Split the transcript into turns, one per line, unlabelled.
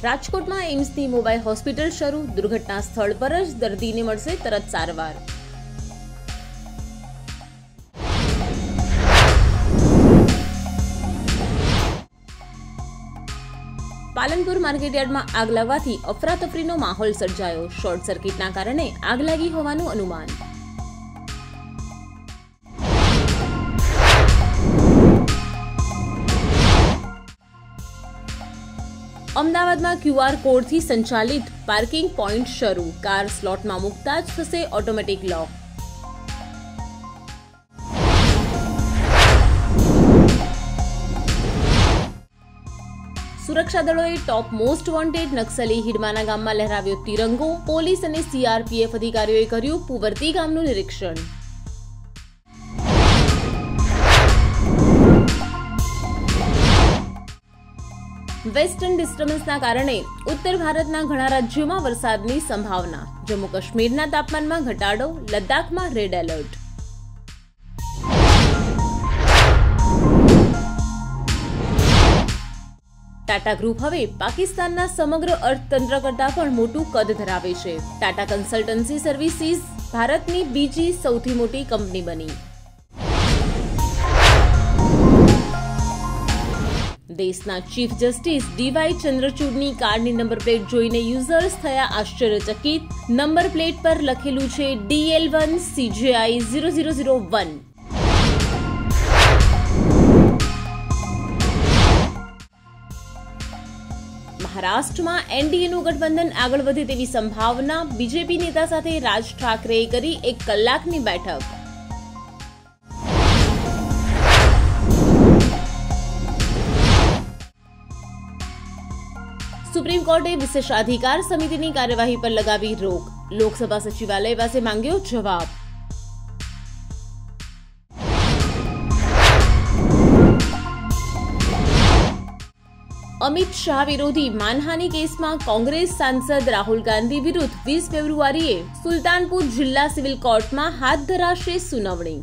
રાજકોટમાં એમ્સની mobile hospital શરૂ, દુર્ઘટના સ્થળ પર જ દર્દીને મળશે તરત સારવાર। પાલનપુર માર્કેટયાર્ડમાં આગ લાગવાથી અફરાતફરીનો માહોલ સર્જાયો। શોર્ટ સર્કિટના કારણે આગ લાગી હોવાનું અનુમાન। અમદાવાદમાં ક્યુઆર કોડથી સંચાલિત પાર્કિંગ પોઈન્ટ શરૂ, કાર સ્લોટમાં મૂકતા જ થશે ઓટોમેટિક લોક। સુરક્ષા દળોએ ટોપ મોસ્ટ વોન્ટેડ નક્સલી હિડમાના ગામમાં લહેરાવ્યો તિરંગો, પોલીસ અને સીઆરપીએફ અધિકારીઓએ કર્યું પુવર્તી ગામનું નિરીક્ષણ। વેસ્ટર્ન ડિસ્ટર્બન્સના કારણે ઉત્તર ભારતના ઘણા રાજ્યોમાં વરસાદની સંભાવના, જમ્મુ કાશ્મીરના તાપમાનમાં ઘટાડો, લદ્દાખમાં રેડ એલર્ટ। ટાટા ગ્રુપ હવે પાકિસ્તાનના સમગ્ર અર્થતંત્ર કરતાં પણ મોટું કદ ધરાવે છે। ટાટા કન્સલ્ટન્સી સર્વિસીસ ભારતની બીજી સૌથી મોટી કંપની બની। દેશના ચીફ જસ્ટિસ ડીવાય ચંદ્રચૂડની કારની નંબર પ્લેટ જોઈને યુઝર્સ થયા આશ્ચર્યચકિત। નંબર પ્લેટ પર લખેલું છે DL1 CJI 0001। મહારાષ્ટ્રમાં એનડીએનું ગઠબંધન આગળ વધે તેવી સંભાવના, બીજેપી નેતા સાથે રાજ ઠાકરેએ કરી 1 કલાકની બેઠક। સુપ્રીમ કોર્ટે વિશેષાધિકાર સમિતિની કાર્યવાહી પર લગાવી રોક, લોકસભા સચિવાલય પાસે માંગ્યો જવાબ। અમિત શાહ વિરોધી માનહાનિ કેસમાં કોંગ્રેસ સાંસદ રાહુલ ગાંધી વિરુદ્ધ 20 ફેબ્રુઆરીએ સુલતાનપુર જિલ્લા સિવિલ કોર્ટમાં હાથ ધરાશે સુનાવણી।